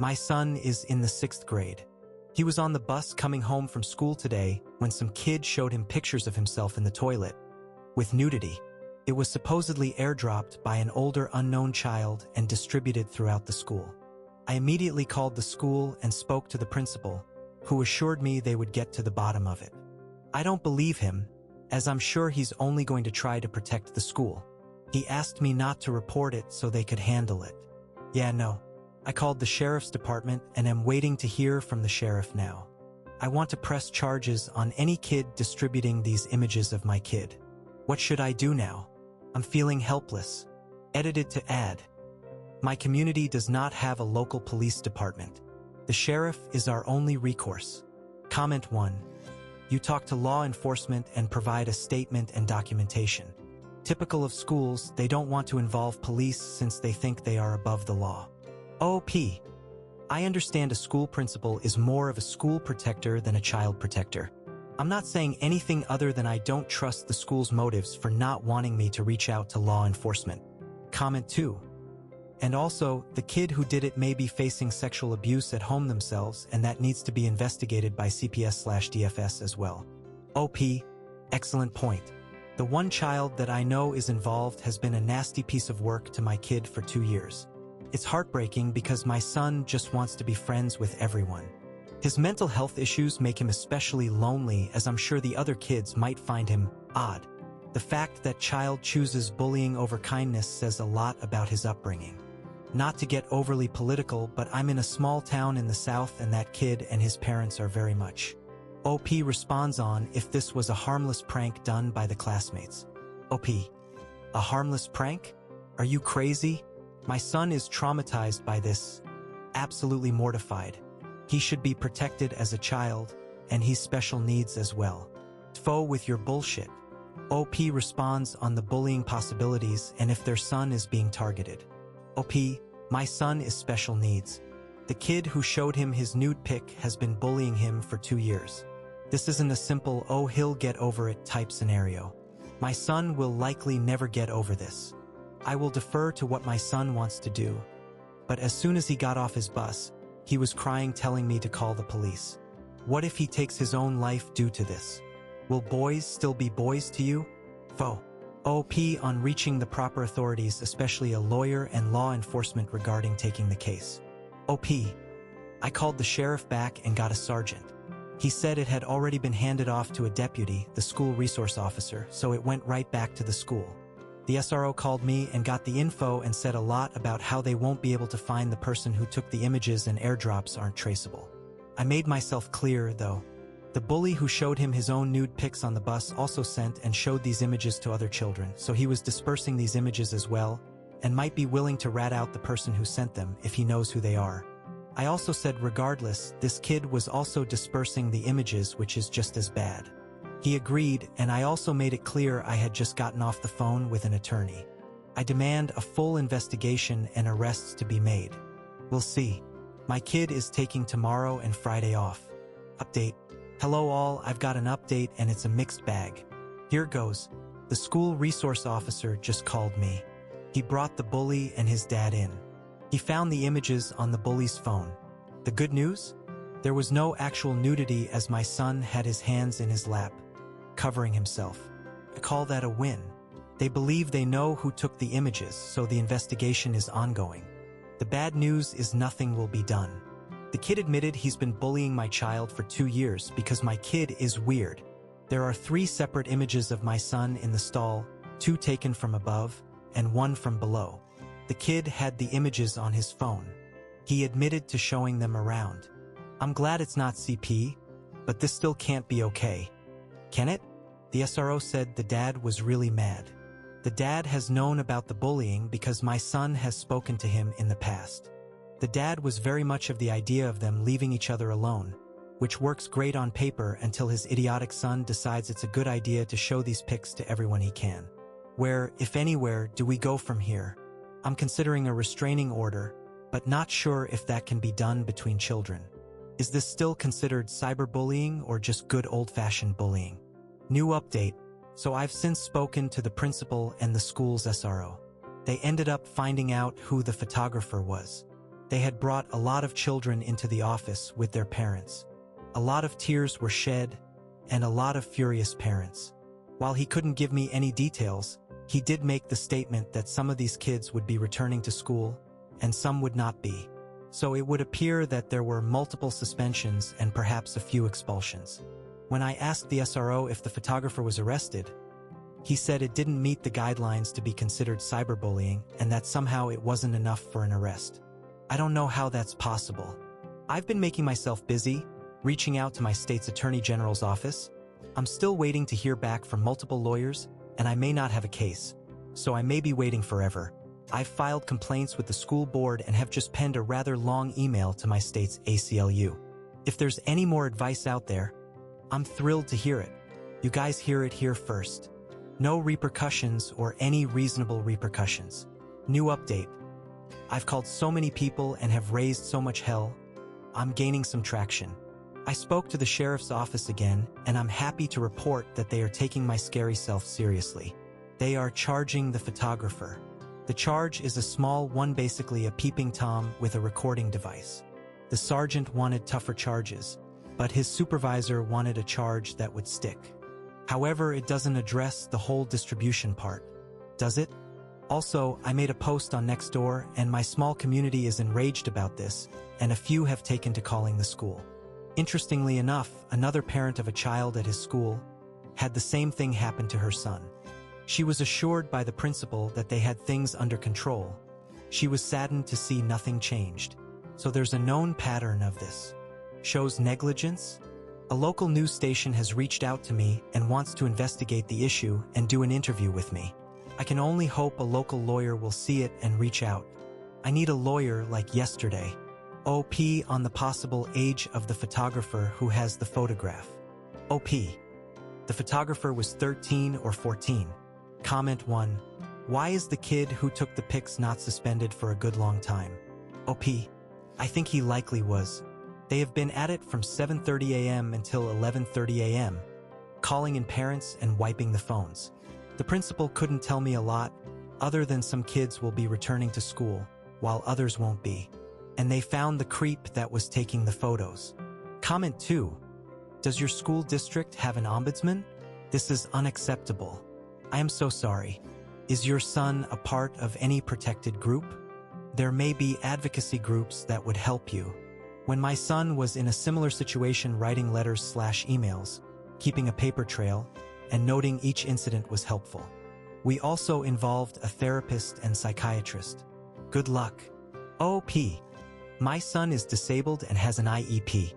My son is in the 6th grade. He was on the bus coming home from school today when some kid showed him pictures of himself in the toilet with nudity. It was supposedly airdropped by an older unknown child and distributed throughout the school. I immediately called the school and spoke to the principal, who assured me they would get to the bottom of it. I don't believe him, as I'm sure he's only going to try to protect the school. He asked me not to report it so they could handle it. Yeah, no. I called the sheriff's department and am waiting to hear from the sheriff now. I want to press charges on any kid distributing these images of my kid. What should I do now? I'm feeling helpless. Edited to add. My community does not have a local police department. The sheriff is our only recourse. Comment 1. You talk to law enforcement and provide a statement and documentation. Typical of schools, they don't want to involve police since they think they are above the law. OP. I understand a school principal is more of a school protector than a child protector. I'm not saying anything other than I don't trust the school's motives for not wanting me to reach out to law enforcement. Comment 2. And also, the kid who did it may be facing sexual abuse at home themselves, and that needs to be investigated by CPS/DFS as well. OP. Excellent point. The one child that I know is involved has been a nasty piece of work to my kid for 2 years. It's heartbreaking because my son just wants to be friends with everyone. His mental health issues make him especially lonely, as I'm sure the other kids might find him odd. The fact that child chooses bullying over kindness says a lot about his upbringing. Not to get overly political, but I'm in a small town in the South and that kid and his parents are very much. OP responds on if this was a harmless prank done by the classmates. OP. A harmless prank? Are you crazy? My son is traumatized by this. Absolutely mortified. He should be protected as a child, and he's special needs as well. Tfo with your bullshit. OP responds on the bullying possibilities and if their son is being targeted. OP, my son is special needs. The kid who showed him his nude pic has been bullying him for 2 years. This isn't a simple, oh, he'll get over it type scenario. My son will likely never get over this. I will defer to what my son wants to do. But as soon as he got off his bus, he was crying telling me to call the police. What if he takes his own life due to this? Will boys still be boys to you? Fo. OP on reaching the proper authorities, especially a lawyer and law enforcement regarding taking the case. OP. I called the sheriff back and got a sergeant. He said it had already been handed off to a deputy, the school resource officer, so it went right back to the school. The SRO called me and got the info and said a lot about how they won't be able to find the person who took the images and airdrops aren't traceable. I made myself clear, though. The bully who showed him his own nude pics on the bus also sent and showed these images to other children, so he was dispersing these images as well, and might be willing to rat out the person who sent them if he knows who they are. I also said regardless, this kid was also dispersing the images, which is just as bad. He agreed, and I also made it clear I had just gotten off the phone with an attorney. I demand a full investigation and arrests to be made. We'll see. My kid is taking tomorrow and Friday off. Update. Hello all, I've got an update and it's a mixed bag. Here goes. The school resource officer just called me. He brought the bully and his dad in. He found the images on the bully's phone. The good news? There was no actual nudity as my son had his hands in his lap, covering himself. I call that a win. They believe they know who took the images, so the investigation is ongoing. The bad news is nothing will be done. The kid admitted he's been bullying my child for 2 years because my kid is weird. There are 3 separate images of my son in the stall, 2 taken from above and 1 from below. The kid had the images on his phone. He admitted to showing them around. I'm glad it's not CP, but this still can't be okay. Can it? The SRO said the dad was really mad. The dad has known about the bullying because my son has spoken to him in the past. The dad was very much of the idea of them leaving each other alone, which works great on paper until his idiotic son decides it's a good idea to show these pics to everyone he can. Where, if anywhere, do we go from here? I'm considering a restraining order, but not sure if that can be done between children. Is this still considered cyberbullying or just good old-fashioned bullying? New update. So I've since spoken to the principal and the school's SRO. They ended up finding out who the photographer was. They had brought a lot of children into the office with their parents. A lot of tears were shed, and a lot of furious parents. While he couldn't give me any details, he did make the statement that some of these kids would be returning to school, and some would not be. So it would appear that there were multiple suspensions and perhaps a few expulsions. When I asked the SRO if the photographer was arrested, he said it didn't meet the guidelines to be considered cyberbullying and that somehow it wasn't enough for an arrest. I don't know how that's possible. I've been making myself busy, reaching out to my state's attorney general's office. I'm still waiting to hear back from multiple lawyers, and I may not have a case, so I may be waiting forever. I've filed complaints with the school board and have just penned a rather long email to my state's ACLU. If there's any more advice out there, I'm thrilled to hear it. You guys hear it here first. No repercussions or any reasonable repercussions. New update. I've called so many people and have raised so much hell. I'm gaining some traction. I spoke to the sheriff's office again, and I'm happy to report that they are taking my scary self seriously. They are charging the photographer. The charge is a small one, basically a peeping Tom with a recording device. The sergeant wanted tougher charges, but his supervisor wanted a charge that would stick. However, it doesn't address the whole distribution part, does it? Also, I made a post on Nextdoor, and my small community is enraged about this, and a few have taken to calling the school. Interestingly enough, another parent of a child at his school had the same thing happen to her son. She was assured by the principal that they had things under control. She was saddened to see nothing changed. So there's a known pattern of this. Shows negligence? A local news station has reached out to me and wants to investigate the issue and do an interview with me. I can only hope a local lawyer will see it and reach out. I need a lawyer like yesterday. OP on the possible age of the photographer who has the photograph. OP. The photographer was 13 or 14. Comment 1. Why is the kid who took the pics not suspended for a good long time? OP. I think he likely was. They have been at it from 7:30 a.m. until 11:30 a.m., calling in parents and wiping the phones. The principal couldn't tell me a lot, other than some kids will be returning to school, while others won't be. And they found the creep that was taking the photos. Comment 2. Does your school district have an ombudsman? This is unacceptable. I am so sorry. Is your son a part of any protected group? There may be advocacy groups that would help you. When my son was in a similar situation, writing letters/emails, keeping a paper trail, and noting each incident was helpful. We also involved a therapist and psychiatrist. Good luck. OP. My son is disabled and has an IEP.